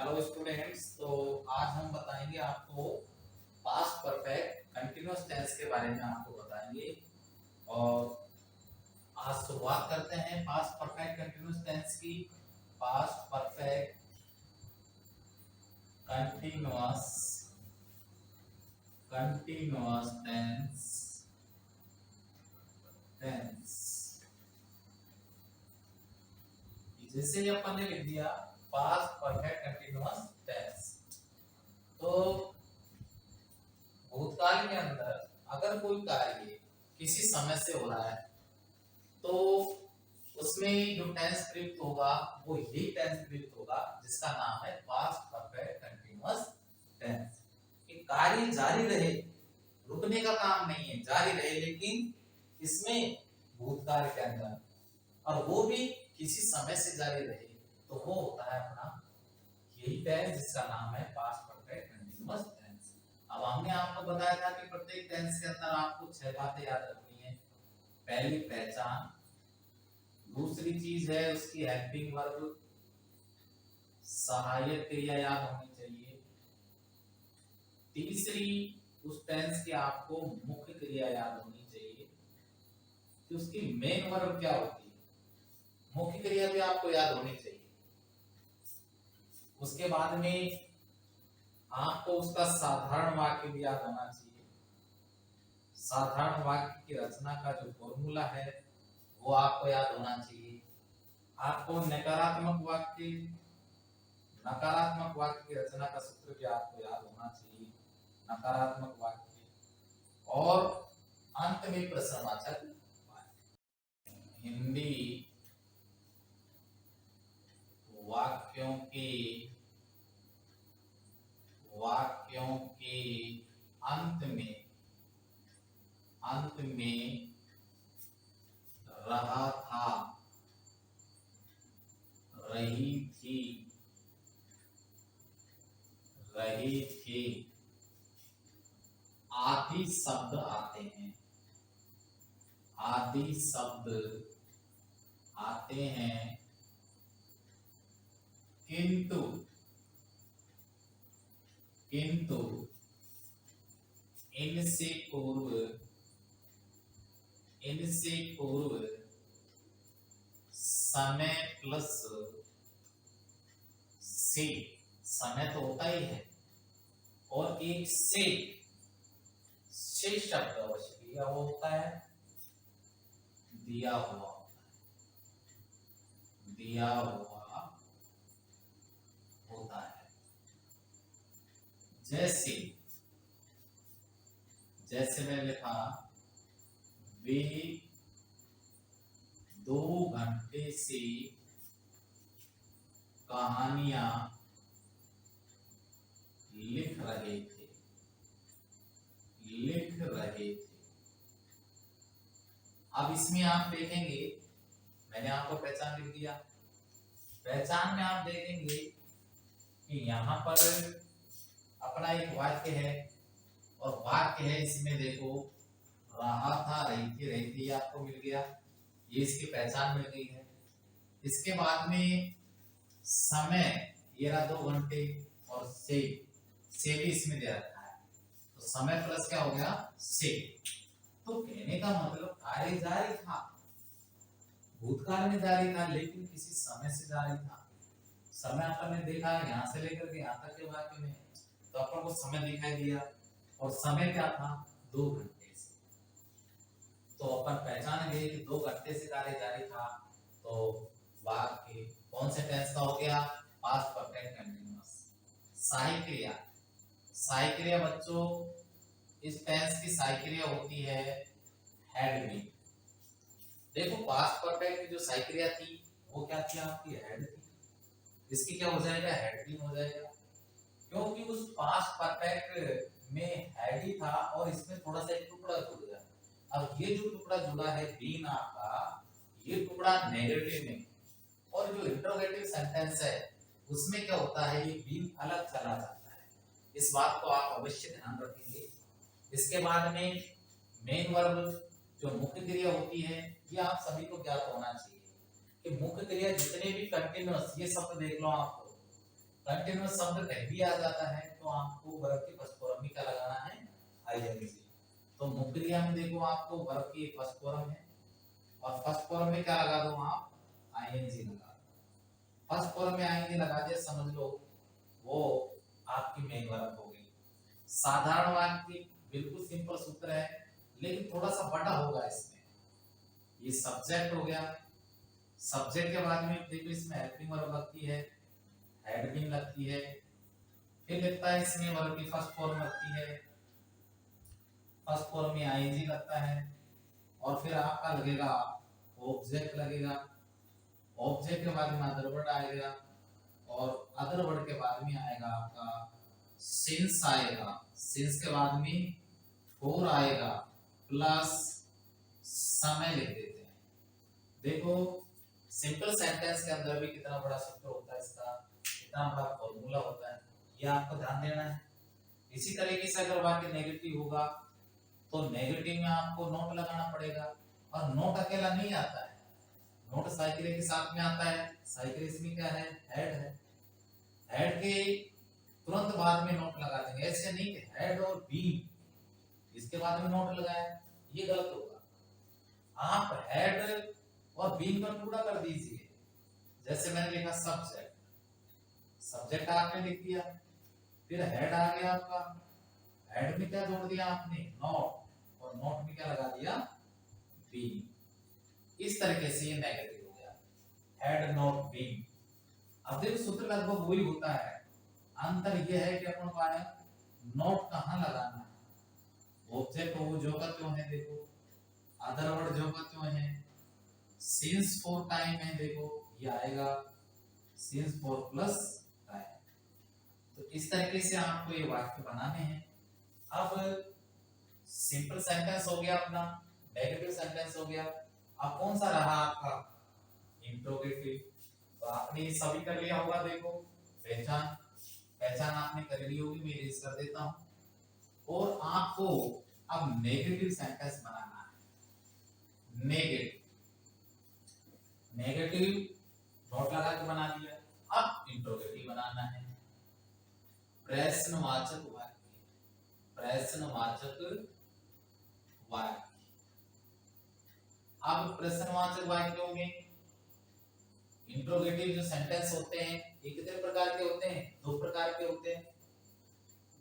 Hello students, तो आज हम बताएंगे आपको पास्ट परफेक्ट कंटिन्यूअस टेंस के बारे में आपको बताएंगे। और आज शुरुआत करते हैं पास्ट परफेक्ट कंटिन्यूअस टेंस की। Past perfect continuous continuous tense जैसे ही अपन ने लिख दिया पास्ट परफेक्ट कंटिन्यूअस टेंस, तो भूतकाल के अंदर अगर कोई कार्य किसी समय से हो रहा है तो उसमें जो टेंस प्रयुक्त होगा वो यही टेंस प्रयुक्त होगा जिसका नाम है पास्ट परफेक्ट कंटिन्यूअस टेंस। कि कार्य जारी रहे, रुकने का काम नहीं है, जारी रहे, लेकिन इसमें भूतकाल के अंदर, और वो भी किसी समय से जारी रहे, तो वो होता है अपना यही टेंस जिसका नाम है पास्ट परफेक्ट कंटिन्यूअस टेंस। अब हमने आपको बताया था कि प्रत्येक टेंस के अंदर आपको 6 बातें याद रखनी है। पहली पहचान, दूसरी चीज है उसकी हेल्पिंग वर्ब, सहायक क्रिया याद होनी चाहिए। तीसरी, उस टेंस की आपको मुख्य क्रिया याद होनी चाहिए कि उसकी मेन वर्ब क्या होती है, मुख्य क्रिया भी आपको याद होनी चाहिए। उसके बाद में आपको उसका साधारण वाक्य भी याद होना चाहिए। साधारण वाक्य की रचना का जो फॉर्मूला है वो आपको याद होना चाहिए। आपको नकारात्मक वाक्य की रचना का सूत्र भी आपको याद होना चाहिए, नकारात्मक वाक्य। और अंत में प्रश्नवाचक वाक्य। हिंदी वाक्यों के अंत में रहा था, रही थी, आदि शब्द आते हैं। आदि शब्द आते हैं, किंतु इनसे पूर्व समय प्लस से, समय तो होता ही है, और एक से शब्द अवश्य दिया हुआ होता है, दिया हुआ होता है। जैसे मैंने लिखा, वे 2 घंटे से कहानियां लिख रहे थे। अब इसमें आप देखेंगे, मैंने आपको पहचान लिख दिया। पहचान में आप देखेंगे कि यहाँ पर अपना एक वाक्य है, और वाक्य है इसमें देखो, रहा था, रही थी, आपको मिल गया, ये इसकी पहचान मिल गई है। इसके बाद में समय, ये रहा 2 घंटे, और से भी इसमें दे रखा है, तो समय प्लस क्या हो गया, से। तो कहने का मतलब कार्य जारी था, भूतकाल में जारी था, लेकिन किसी समय से जारी था। समय अपन ने देखा यहाँ से लेकर के यहाँ तक के वाक्य में, तो अपन को समय दिखाई दिया, और समय क्या था, 2 घंटे से। तो अपन पहचान गए कि 2 घंटे से कार्य जारी था, तो वाक्य कौन से टेंस का हो गया, पास्ट परफेक्ट कंटिन्यूअस। सहायक क्रिया बच्चों, इस टेंस की सहायक क्रिया होती है हैड बीन। देखो पास्ट परफेक्ट की जो सहायक क्रिया थी वो क्या थी, आपकी हैड थी, इसकी क्या हो जाएगा, हैड बीन हो जाएगा, क्योंकि उस पास्ट परफेक्ट में हैड ही था और इसमें थोड़ा सा एक टुकड़ा जुड़ गया। अब ये जो टुकड़ा जुड़ा है बीन आपका, ये टुकड़ा नेगेटिव में, और जो इंटरोगेटिव सेंटेंस है उसमें क्या होता है, ये बीन अलग चला जाता है। इस बात को आप अवश्य ध्यान रखेंगे। इसके बाद में मेन वर्ब, जो मुख्य क्रिया होती है, ये आप सभी को ज्ञात होना चाहिए कि मुख्य क्रिया जितने भी कंटिन्यूअस, ये शब्द देख लो आपको, कंटिन्यूअस शब्द कहीं भी आ जाता है तो आपको वर्ब के फर्स्ट फॉर्म में क्या लगाना है, आईएनजी। तो मुख्य क्रिया में देखो आपको वर्ब की फर्स्ट फॉर्म है और फर्स्ट फॉर्म में क्या लगा दो आप, आईएनजी लगा दो। फर्स्ट फॉर्म में आईएनजी लगा दिया, समझ लो वो आपकी मेन वर्ब हो गई। साधारण वाक्य बिल्कुल सिंपल सूत्र है, लेकिन थोड़ा सा बड़ा होगा इसमें। ये सब्जेक्ट हो गया, सब्जेक्ट के बाद में देखो इसमें हेल्पिंग वर्ब लगती है, हैड बीन लगती है, फिर लगता है इसमें वर्ब की फर्स्ट फॉर्म लगती है, फर्स्ट फॉर्म में आईएनजी लगता है, और फिर आपका लगेगा ऑब्जेक्ट लगेगा, ऑब्जेक्ट के बाद में अदर वर्ड आएगा, और अदर वर्ड के बाद में आएगा आपका सिंस आएगा, सिंस के बाद में फोर आएगा, प्लस समय लिख देते हैं। देखो सिंपल सेंटेंस के अंदर भी कितना बड़ा सूत्र होता है इसका, कितना बड़ा फॉर्मूला होता है, ये आपको ध्यान देना है। इसी तरीके से अगर वाक्य नेगेटिव होगा तो नेगेटिव में आपको नोट लगाना पड़ेगा, और नोट अकेला नहीं आता है, नोट साइकिल के साथ में आता है। साइकिल इसमें क्या है, हेड है, हेड के तुरंत बाद में नोट लगा देंगे, ऐसे नहीं कि हेड और बीम इसके बाद में नोट लगाए, ये गलत होगा। आप हेड और बीम का टुकड़ा कर दीजिए, जैसे मैंने लिखा सब्जेक्ट, सब्जेक्ट आपने लिख दिया, फिर हेड आ गया आपका, हेड में क्या जोड़ दिया आपने, नोट, और नोट में क्या लगा दिया, बीम। इस तरीके से ये नेगेटिव हो गया, हेड नोट बीम। अब देखो सूत्र लगभग वही होता है, अंतर ये है कि अपन को आया नोट कहाँ लगाना है, ऑब्जेक्ट वो जो का त्यों है, देखो अदर वर्ड जो का त्यों है, सिंस फॉर टाइम है, देखो ये आएगा सिंस फॉर प्लस टाइम। तो इस तरीके से आपको ये वाक्य बनाने हैं। अब सिंपल सेंटेंस हो गया अपना, नेगेटिव सेंटेंस हो गया। अब कौन सा रहा आपका, इंट्रोगेटिव। तो आपने ये सभी कर लिया होगा, देखो पहचान, पहचान आपने कर ली होगी, मैं इरेज कर देता हूं। और आपको अब नेगेटिव सेंटेंस बनाना है, नेगेटिव, नेगेटिव नोट लगा के बना दिया। अब इंट्रोगेटिव बनाना है, प्रश्नवाचक वाक्य, प्रश्नवाचक वाक्य। अब प्रश्नवाचक वाक्यों में इंट्रोगेटिव जो सेंटेंस होते हैं ये कितने प्रकार के होते हैं, दो प्रकार के होते हैं।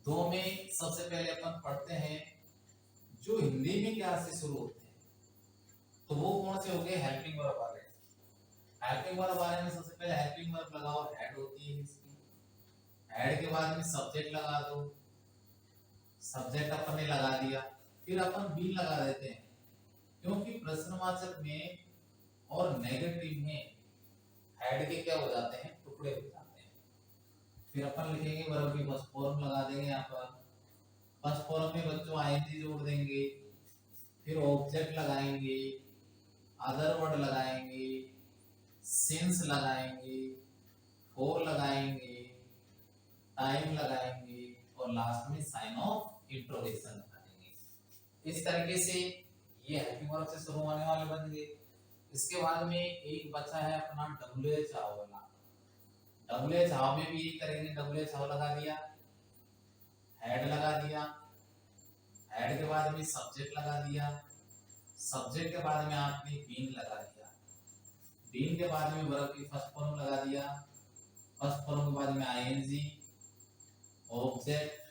दो में सबसे पहले अपन पढ़ते हैं जो हिंदी में क्या से शुरू होते हैं, तो वो कौन से हो गए, हेल्पिंग वर्ब वाले। हेल्पिंग वर्ब वाले में सबसे पहले हेल्पिंग वर्ब लगाओ, हेड होती है इसकी, हेड के बाद में सब्जेक्ट लगा दो, सब्जेक्ट अपन ने लगा दिया, फिर अपन बीन लगा देते हैं, क्योंकि प्रश्नवाचक में और नेगेटिव में हेड के क्या हो जाते हैं, टुकड़े हो जाते हैं। फिर अपन लिखेंगे वर्ब की फर्स्ट फॉर्म लगा देंगे, यहाँ पर फर्स्ट फॉर्म में बच्चों आईएनजी जोड़ देंगे, फिर ऑब्जेक्ट लगाएंगे, अदर वर्ड लगाएंगे, सिंस लगाएंगे, फॉर लगाएंगे, टाइम लगाएंगे, और लास्ट में साइन ऑफ इंट्रोगेशन लगा देंगे। इस तरीके से ये हेल्पिंग वर्ब से शुरू होने वाले बन गए। इसके बाद में एक बचा है अपना WH हाउ वाला, WH हाउ में भी ये करेंगे, WH हाउ लगा दिया, हेड लगा दिया, हेड के बाद में सब्जेक्ट लगा दिया, सब्जेक्ट के बाद में आपने बीन लगा दिया, बीन के बाद में वर्ब की फर्स्ट फॉर्म लगा दिया, फर्स्ट फॉर्म के बाद में I N G, object,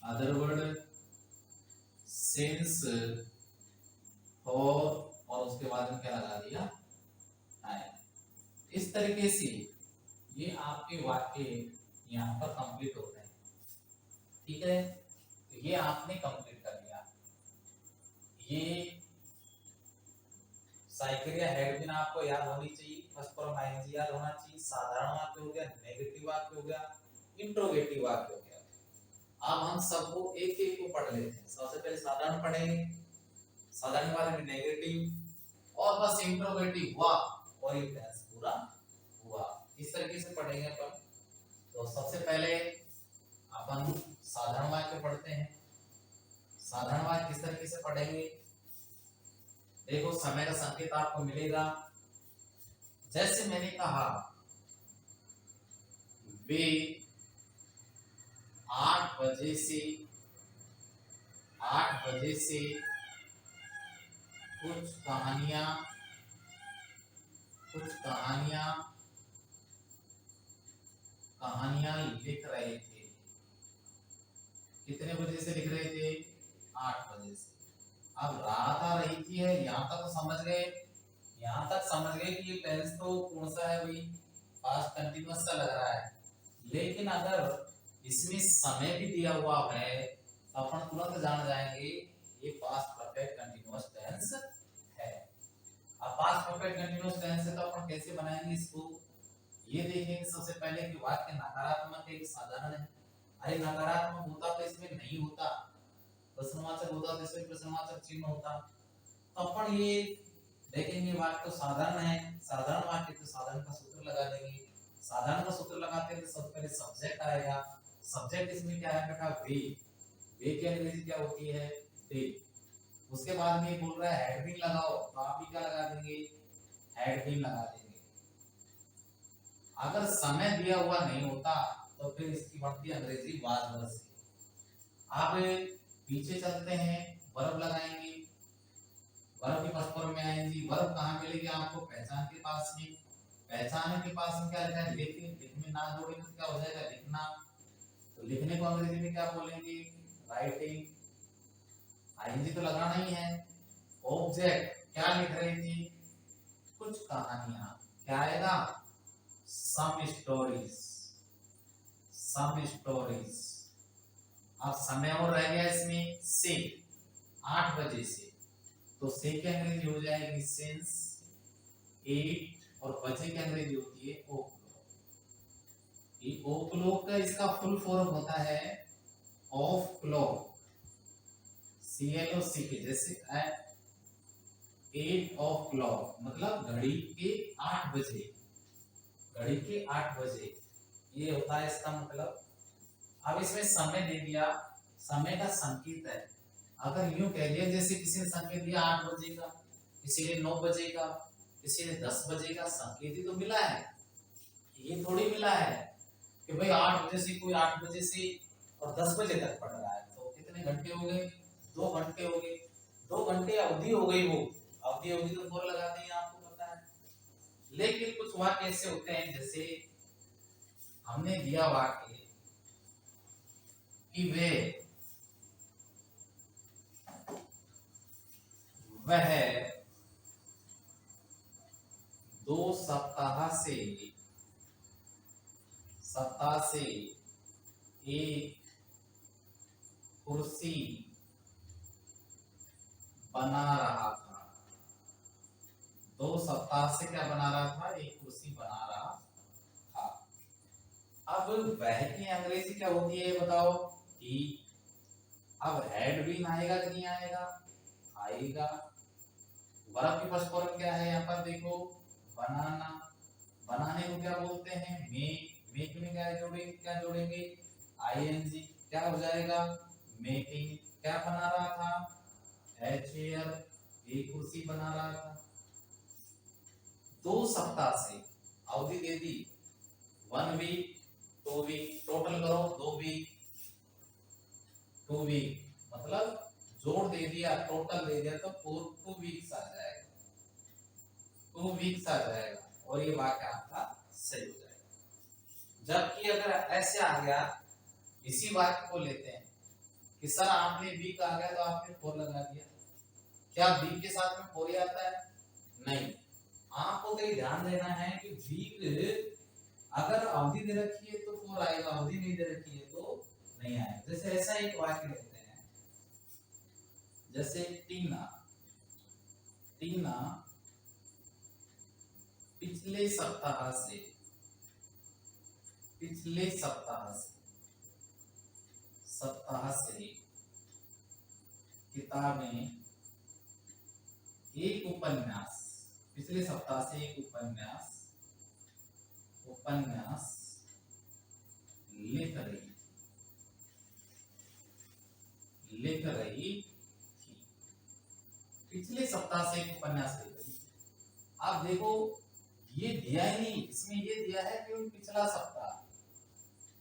other word, since, for, और उसके बाद में क्या लगा दिया, टाइम। इस तरीके से ये आपके वाक्य यहाँ पर कंप्लीट होते हैं, ठीक है। तो ये आपने कंप्लीट कर लिया। ये साइकिल या हेड बिना आपको याद होनी चाहिए, फर्स्ट फॉर्म आईएनजी याद होना चाहिए, साधारण वाक्य हो गया, नेगेटिव वाक्य हो गया, इंट्रोगेटिव वाक्य हो गया। अब हम सबको एक एक को पढ़ लेते हैं। सबसे पहले साधारण पढ़ेंगे, साधारण वाले में नेगेटिव, और बस इंट्रोगेटिव हुआ और ये टेंस पूरा हुआ, इस तरीके से पढ़ेंगे अपन। तो सबसे पहले अपन साधारण वाक्य पढ़ते हैं। साधारण वाक्य किस तरीके से पढ़ेंगे, देखो समय का संकेत आपको मिलेगा, जैसे मैंने कहा वे 8 बजे से 8 बजे से कुछ कहानियां लिख रहे थे। कितने बजे से लिख रहे थे? 8 बजे से। अब रात आ रही थी है, यहाँ तक तो समझ गए, यहाँ तक समझ गए कि ये टेंस तो कौन सा है भाई, पास्ट कंटिन्यूअस सा लग रहा है। लेकिन अगर इसमें समय भी दिया हुआ है तो अपन तुरंत जान जाएंगे ये पास्ट परफेक्ट कंटिन्यूअस टेंस है। अब पास्ट परफेक्ट कंटिन्यूअस टेंस है तो अपन कैसे बनाएंगे इसको, ये देखेंगे सबसे पहले कि वाक्य नकारात्मक है कि साधारण है। अरे नकारात्मक होता तो इसमें नहीं होता, प्रश्नवाचक होता तो इसमें प्रश्नवाचक चिन्ह होता। तो अपन ये देखेंगे वाक्य तो साधारण है, साधारण वाक्य तो साधारण का सूत्र लगा देंगे। साधारण का सूत्र लगाते हैं तो सबसे पहले सब्जेक्ट आएगा। सब्जेक्ट इसमें क्या है बेटा? वे। वे की अंग्रेजी क्या होती है? दे। उसके बाद में बोल रहा है हेडविंग लगाओ, तो आप भी क्या लगा देंगे? हेडविंग लगा देंगे। अगर समय दिया हुआ नहीं होता तो फिर इसकी बनती अंग्रेजी वाज वर्स। आप पीछे चलते हैं, वर्ब लगाएंगे, वर्ब की फर्स्ट फॉर्म में आएंगे। वर्ब कहाँ मिलेगी आपको? पहचान के पास में। पहचान के पास में क्या लिखा है? लिख। लिख में ना जोड़ेंगे तो क्या हो जाएगा? लिखना। तो लिखने को अंग्रेजी में क्या बोलेंगे? राइटिंग। आईएनजी तो लगाना ही है। ऑब्जेक्ट क्या लिख रही थी? कुछ कहानियां। क्या आएगा? Some stories. Some stories. अब समय और रह गया इसमें से, 8 बजे से, तो से की अंग्रेजी हो जाएगी सिंस। 8 और बजे की अंग्रेजी होती है ओ क्लॉक। ये ओ क्लॉक का इसका फुल फॉर्म होता है ऑफ क्लॉक। CLOC के जैसे 8 ऑफ क्लॉक मतलब घड़ी के 8 बजे। घड़ी के 8 बजे ये होता है इसका मतलब। अब इसमें समय दे दिया, समय का संकेत है। अगर यूं कह दिया जैसे किसी ने संकेत दिया 8 बजे का, किसी ने 9 बजे का, किसी ने 10 बजे का, संकेत ही तो मिला है। ये थोड़ी मिला है कि भाई 8 बजे से कोई 8 बजे से और 10 बजे तक पढ़ रहा है। तो कितने घंटे हो गए? 2 घंटे हो गए। 2 घंटे अवधि हो गई। वो अवधि होगी तो फोर लगाते हैं, आपको पता है। लेकिन कुछ वाक्य ऐसे होते हैं जैसे हमने दिया वाक्य कि वह 2 सप्ताह से एक कुर्सी बना रहा था। 2 सप्ताह से क्या बना रहा था? एक कुर्सी बना रहा था। अब वह की अंग्रेजी क्या होती है बताओ? ही। अब हैड बीन आएगा कि नहीं आएगा? आएगा। वर्ब की फर्स्ट फॉर्म क्या है? यहाँ पर देखो, बनाना। बनाने को क्या बोलते हैं? मेक। मेक में क्या जोड़ेंगे? आईएनजी। क्या हो जाएगा? मेकिंग। क्या बना रहा था? A chair. एक कुर्सी बना रहा था। 2 सप्ताह से अवधि दे दी 1 वीक, 2 वीक, टोटल करो 2 वीक, 2 वीक मतलब जोड़ दे दिया, टोटल दे दिया तो 2 वीक्स आ जाएगा। 2 वीक्स आ जाएगा और ये वाक्य आपका सही हो जाएगा। जबकि अगर ऐसे आ गया, इसी वाक्य को लेते हैं कि सर आपने वीक आ गया तो आपने 4 लगा दिया। क्या वीक के साथ में 4 ही आता है? नहीं। आपको तो ध्यान देना है कि वीक अगर अवधि दे रखी है तो 4 आएगा, अवधि नहीं दे रखी है तो नहीं आएगा। जैसे ऐसा एक वाक्य लेते हैं, जैसे टीना। टीना पिछले सप्ताह से किताबें एक उपन्यास, पिछले सप्ताह से एक उपन्यास लिख रही थी। पिछले सप्ताह से एक उपन्यास लिख रही थी। आप देखो ये दिया ही नहीं, इसमें ये दिया है कि पिछला सप्ताह।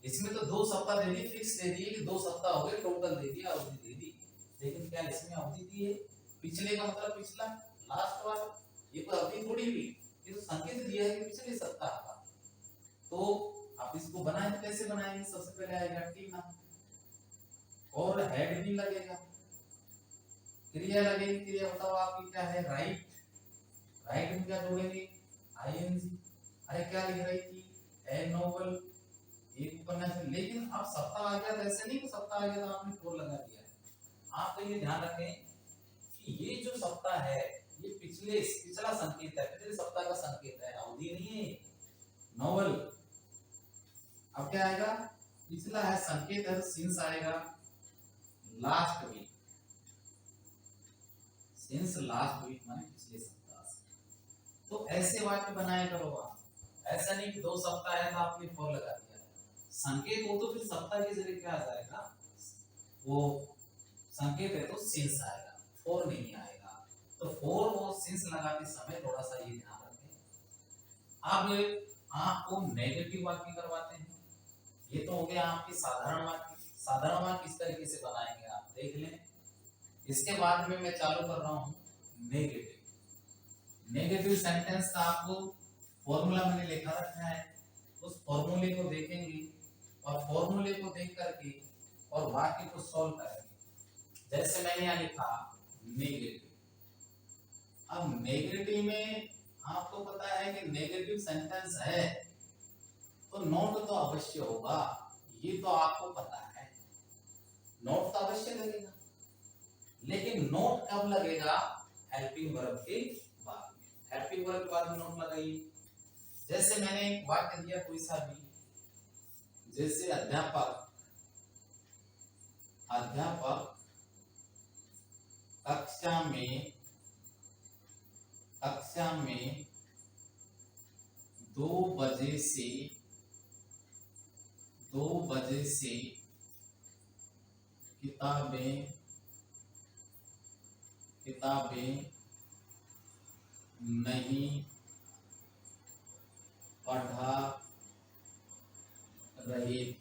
इसमें तो 2 सप्ताह दे दी, फिक्स दे दी कि 2 सप्ताह हो गए, टोटल दे दिया, अवधि दे दी। लेकिन क्या इसमें अवधि दी है? पिछले का मतलब पिछला, लास्ट वाला, ये तो अवधि थोड़ी हुई, ये तो संकेत दिया है कि पिछले सप्ताह का। तो आप इसको बनाए तो कैसे बनाएंगे? सबसे पहले आएगा टी नाम और हेड भी लगेगा, क्रिया लगेगी। क्रिया बताओ आपकी क्या है? राइट। राइट में क्या जोड़ेंगे? आईएनजी। अरे क्या लिख रही थी? ए नोबल, एक उपन्यास। लेकिन अब सप्ताह आ गया, ऐसे नहीं कि सप्ताह आ गया तो आपने फोर लगा दिया। आप तो ये ध्यान रखें कि ये जो सप्ताह है ये पिछला संकेत है, पिछले सप्ताह का संकेत है, अवधि नहीं है। नोवेल अब क्या आएगा? पिछला है, संकेत है, सिंस आएगा last week. Since last week माने पिछले सप्ताह से। तो ऐसे वाक्य बनाया करो आप। ऐसा नहीं कि 2 सप्ताह है तो आपने फोर लगा दिया। संकेत हो तो फिर सप्ताह की जगह क्या आ जाएगा? वो संकेत है तो सिंस आएगा, फोर नहीं आएगा। तो फोर और सिंस लगाते समय थोड़ा सा ये ध्यान रखें। अब आपको नेगेटिव वाक्य करवाते हैं। ये तो हो गया आपके साधारण वाक्य। साधारण वाक्य इस तरीके से बनाएंगे, आप देख लें। इसके बाद में मैं चालू कर रहा हूं नेगेटिव। नेगेटिव सेंटेंस का आपको फॉर्मूला मैंने लिखा रखा है, उस फॉर्मूले को देखेंगे और फॉर्मूले को देख करके और वाक्य को सॉल्व करेंगे। जैसे मैंने यहाँ लिखा नेगेटिव। अब नेगेटिव में आपको पता है कि नेगेटिव सेंटेंस है तो नोट तो अवश्य होगा, ये तो आपको पता है। नोट तो अवश्य लगेगा, लेकिन नोट कब लगेगा? हेल्पिंग वर्ब के बाद में। हेल्पिंग वर्ब के बाद में नोट लगाइए। जैसे मैंने एक वाक्य दिया कोई सा भी, जैसे अध्यापक कक्षा में 2 बजे से किताबें नहीं पढ़ा रहे थे।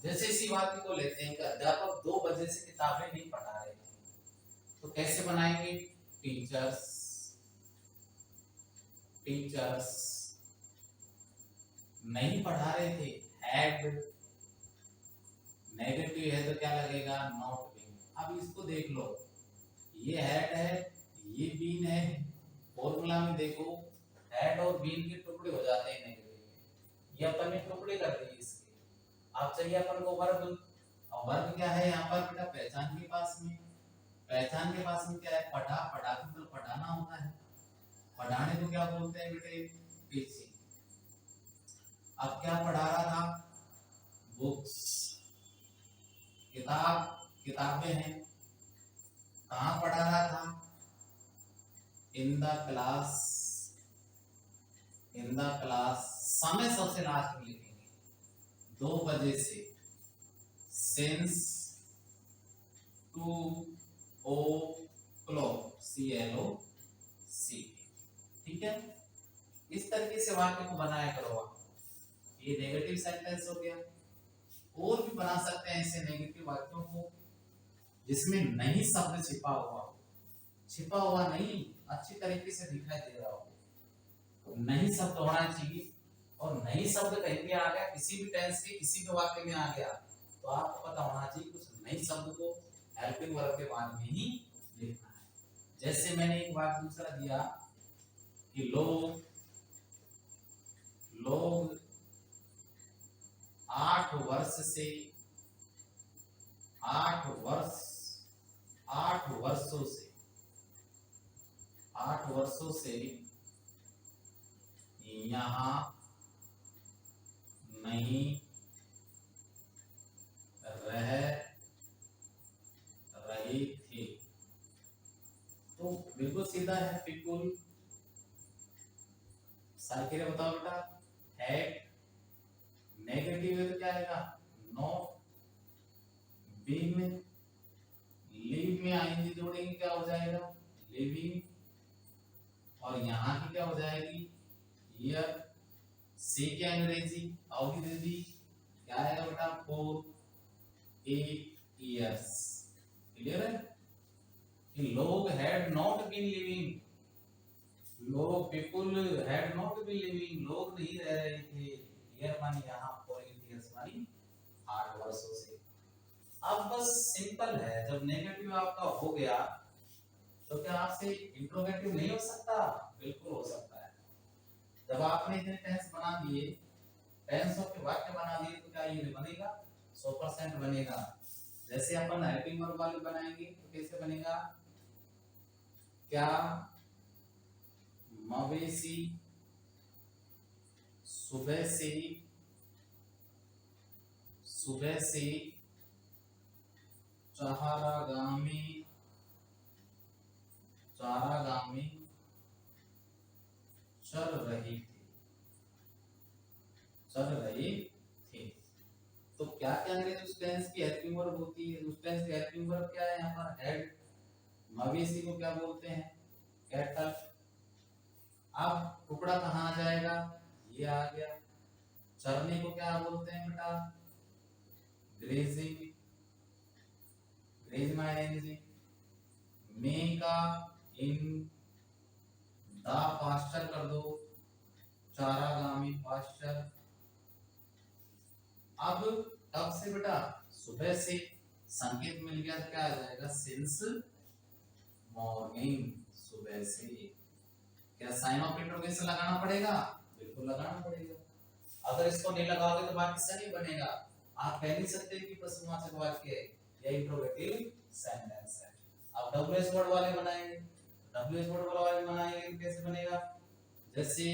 जैसे इसी बात को लेते हैं कि अध्यापक 2 बजे से किताबें नहीं पढ़ा रहे थे, तो कैसे बनाएंगे? टीचर्स नहीं पढ़ा रहे थे, हैड। नेगेटिव है तो क्या लगेगा? Not been. अब इसको देख लो, ये हैड है, ये बीन है। फॉर्मूला में देखो हैड और बीन के टुकड़े हो जाते हैं नेगेटिव में। ये अपन ने टुकड़े कर दिए इसके। अब चाहिए अपन को वर्ब। और वर्ब क्या है यहाँ पर बेटा? पहचान के पास में। पहचान के पास में क्या है? पढ़ा। पढ़ा तो पढ़ाना होता है। पढ़ाने को क्या बोलते हैं बेटे? टीचिंग। अब क्या पढ़ा रहा था? बुक्स। किताबें हैं। कहाँ पढ़ा रहा था? In the class. समय सबसे लास्ट में लिखेंगे। 2 बजे से, सिंस 2 o'clock, CLOC। ठीक है, इस तरीके से वाक्य को बनाया करो आप। ये नेगेटिव सेंटेंस हो गया। और भी बना सकते हैं ऐसे नेगेटिव वाक्यों को जिसमें नहीं शब्द छिपा हुआ नहीं, अच्छी तरीके से दिखाई दे रहा हो। नहीं शब्द होना चाहिए, और नहीं शब्द कहीं भी आ गया, किसी भी टेंस के किसी भी वाक्य में आ गया, तो आपको पता होना चाहिए कुछ नई शब्द को हेल्पिंग वर्ब के बाद में ही लिखना है। जैसे मैंने एक वाक्य दूसरा दिया कि लोग 8 वर्षों से यहाँ नहीं रह रहे थे। तो बिल्कुल सीधा है, बिल्कुल। सारे बताओ बेटा। हैड नेगेटिव है तो क्या आएगा? नो। बीइंग में, लिव में आईएनजी जोड़ेंगे, क्या हो जाएगा? लिविंग। और यहाँ की क्या हो जाएगी? ईयर। सी की अंग्रेजी अवधि दे दी क्या आएगा बेटा, 4 8 years। क्लियर है कि लोग हैड नॉट बीन लिविंग, लोग people had not been living, लोग नहीं रह रहे थे, ईयर मानी यहाँ 4 8 years मानी 8 वर्षों से। अब बस सिंपल है, जब नेगेटिव आपका हो गया तो क्या आपसे इंट्रोगेटिव नहीं हो सकता? बिल्कुल हो सकता है। जब आपने इतने टेंस बना दिए, टेंसों के वाक्य बना दिए, तो क्या ये बनेगा? 100% बनेगा। जैसे अपन हेल्पिंग वर्ब वाले बनाएंगे तो कैसे बनेगा? क्या मवेशी सुबह से चारागामी चल रही थी। तो क्या क्या अंग्रेजी उस टेंस की हेल्पिंग वर्ब होती है? उस टेंस की हेल्पिंग वर्ब क्या है? यहाँ पर हेड। मवेशी को क्या बोलते हैं? कैटल। अब टुकड़ा कहाँ आ जाएगा? ये आ गया। चरने को क्या बोलते हैं बेटा? ग्रेजिंग। ग्रेज माइनेंजी। में का इन द पास्चर कर दो, चारागामी पास्चर। अब तब से बेटा सुबह से संकेत मिल गया तो क्या आ जाएगा? सिंस मॉर्निंग, सुबह से। क्या साइन ऑफ इंट्रोगेशन लगाना पड़ेगा? बिल्कुल लगाना पड़ेगा। अगर इसको नहीं लगाओगे तो बाकी सही बनेगा। आप कह नहीं सकते कि प्रश्नवाचक वाक्य है या इंट्रोगेटिव सेंटेंस है। अब डब्ल्यूएस वर्ड वाले बनाएंगे, डब्ल्यूएस वर्ड वाले बनाएंगे तो कैसे बनेगा? जैसे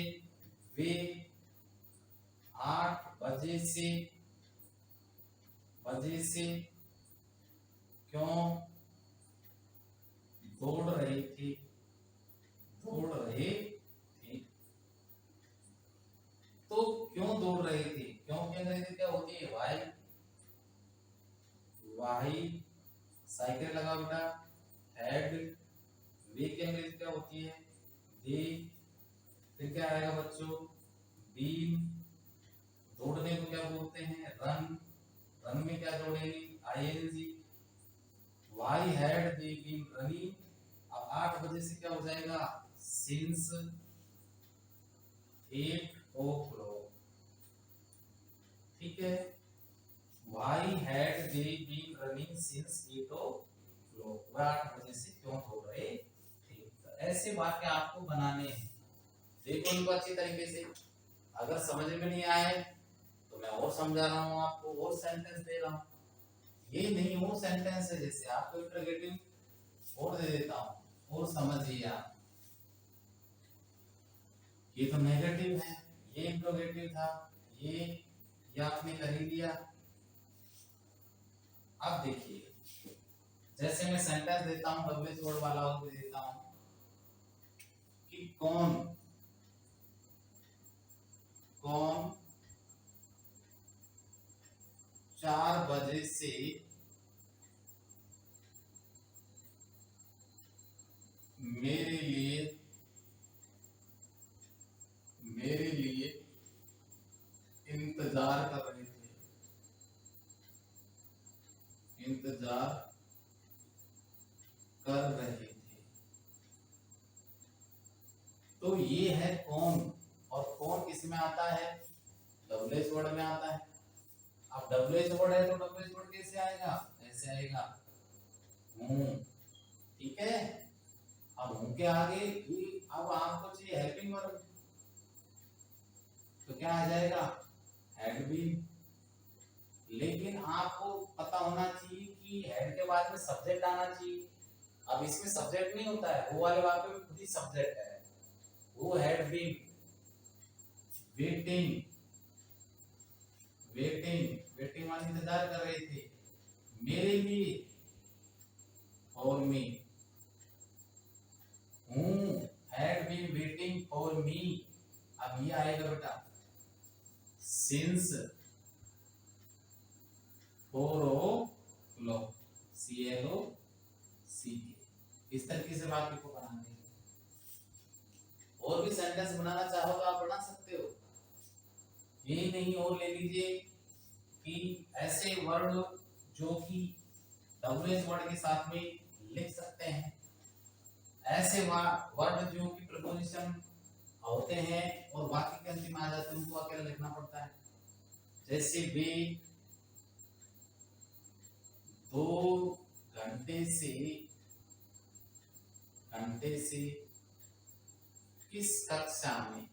वे 8 बजे से क्यों दौड़ रहे थे? तो क्यों दौड़ रहे थे? क्यों के अंग्रेजी क्या होती है? वाई साइकिल लगा बेटा। हेड। वे की अंग्रेजी क्या होती है? दे। फिर क्या आएगा बच्चों? बीन। दौड़ने को क्या बोलते हैं? रन। रन में क्या जोड़ेंगे? I N G. Why had they been running. अब 8 बजे से क्या हो जाएगा? Since 8 o'clock। ठीक है। Why had they been running since 8 o'clock। वह 8 बजे से क्यों दौड़ रहे थे? तो ऐसे वाक्य आपको बनाने हैं। देखो इनको अच्छी तरीके से। अगर समझ में नहीं आए तो मैं और समझा रहा हूँ आपको, और सेंटेंस दे रहा हूँ। ये नहीं वो सेंटेंस है, जैसे आपको इंटरोगेटिव और दे देता हूँ और समझिए आप। ये तो नेगेटिव है, ये इंट्रोगेटिव था, ये आपने कर ही दिया। अब देखिए, जैसे मैं सेंटेंस देता हूँ, डब्ल्यूएच वर्ड वाला हो देता हूँ कि कौन 4 बजे से मेरे लिए इंतजार कर रहे थे। तो ये है कौन, और कौन किस में आता है? डब्ल्यूएच वर्ड में आता है। अब डब्ल्यूएच वर्ड है तो डब्ल्यूएच वर्ड कैसे आएगा? ऐसे आएगा, हूं। ठीक है। अब हूं के आगे ये, अब आपको चाहिए हेल्पिंग वर्ब, तो क्या आ जाएगा? Had been. लेकिन आपको पता होना चाहिए कि हेड के बाद में सब्जेक्ट आना चाहिए। अब इसमें सब्जेक्ट नहीं होता है, वो वाले वाक्य में खुद ही सब्जेक्ट है। वो हैड बीन वेटिंग वाले इंतजार कर रहे थे मेरे लिए, for me. Who had been waiting for me. अब ये आएगा बेटा सिंस 4 o'clock, CLOCK। इस तरीके से वाक्य को बनाना है। और भी सेंटेंस बनाना चाहो तो आप बना सकते हो, ये नहीं और ले लीजिए कि ऐसे वर्ड जो कि डब्ल्यूएच वर्ड के साथ में लिख सकते हैं, ऐसे वर्ड जो कि प्रपोजिशन होते हैं और वाक्य के अंतिम आ जाते हैं, उनको अकेला लिखना पड़ता है। जैसे वे 2 घंटे से किस कक्षा में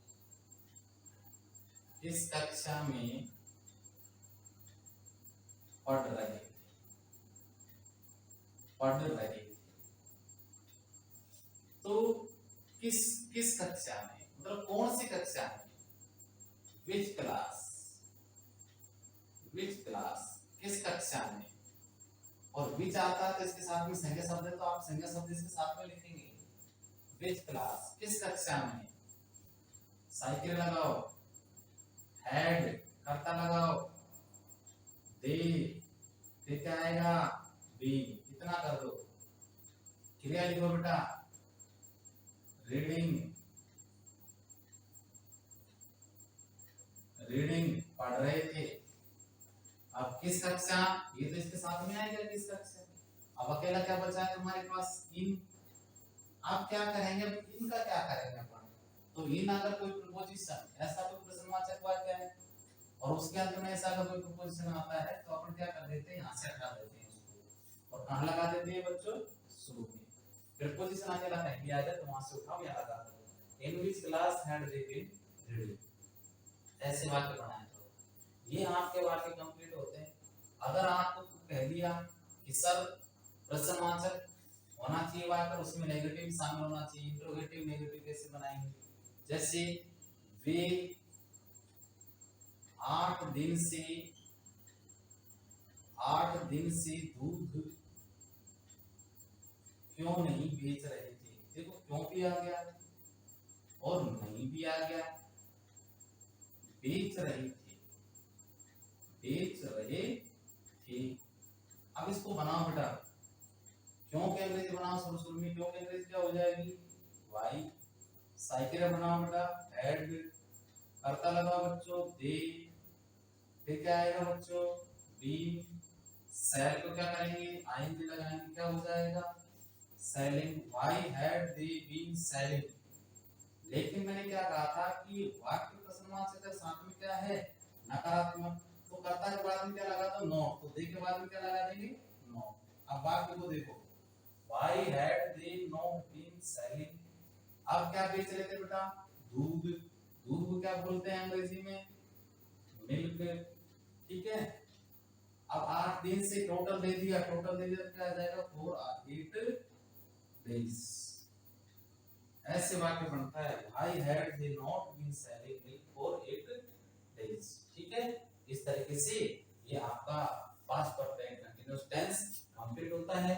पढ़ रहे थे। तो किस कक्षा में, मतलब कौन सी कक्षा में, विच क्लास, किस कक्षा में। और विच आता है तो इसके साथ में संज्ञा शब्द है, तो आप संज्ञा शब्द इसके साथ में लिखेंगे। विच क्लास, किस कक्षा में। साइकिल लगाओ, हेड कर्ता लगाओ, दे क्या आएगा, बी, इतना कर दो। क्रिया लिखो बेटा, रीडिंग पढ़ रहे थे। अब किस कक्षा, ये तो इसके साथ में आएगा किस कक्षा। अब अकेला क्या बचा है तुम्हारे पास, इन। आप क्या करेंगे, इनका क्या करेंगे अपन, तो इन अगर कोई प्रपोजिशन, ऐसा कोई प्रश्नवाचक वाक्य है और उसके अंत में ऐसा कोई प्रपोजिशन आता है, तो अपन क्या कर देते हैं, यहाँ से हटा देते हैं उसको और कहाँ लगा देते हैं बच्चों, शुरू में। प्रपोजिशन आगे लगा कहीं आ जाए तो वहां से उठाओ या लगा दो। In which class had they been reading, ऐसे वाक्य बनाए तो ये आपके वाक्य कंप्लीट होते हैं। अगर आपको कह दिया कि सर प्रश्नवाचक होना चाहिए वाक्य, उसमें नेगेटिव शामिल होना चाहिए, इंट्रोगेटिव नेगेटिव कैसे बनाएंगे। जैसे वे 8 दिन से दूध क्यों नहीं बेच रहे थे। देखो क्यों भी आ गया और नहीं भी आ गया, बेच रहे थे। अब इसको बनाओ बेटा, क्यों के अंग्रेजी बनाओ, शुरू में क्यों के अंग्रेजी क्या हो जाएगी, वाई। साइकिल बनाओ बेटा, हेड कर्ता लगाओ बच्चों, दे, फिर क्या आएगा बच्चों, बीन। सेल को क्या करेंगे, आईएनजी लगाएंगे, क्या हो जाएगा, selling. Why had they been selling. लेकिन मैंने क्या कहा था कि वाक्य प्रश्नवाचक के साथ में क्या है, नकारात्मक, तो कर्ता के बाद में क्या लगा दो, नॉट, तो दे के बाद में क्या लगा देंगे, नॉट। अब वाक्य को देखो, why had they not been selling. अब क्या बेच रहे थे बेटा, दूध। दूध को क्या बोलते हैं अंग्रेजी में, मिल्क, ठीक है। अब 8 दिन से टोटल दे दिया, क्या आ जाएगा, 4 or 8 days। ऐसे वाक्य बनता है, I had they not been selling milk for 8 days, ठीक है। इस तरीके से ये आपका past perfect continuous tense complete होता है।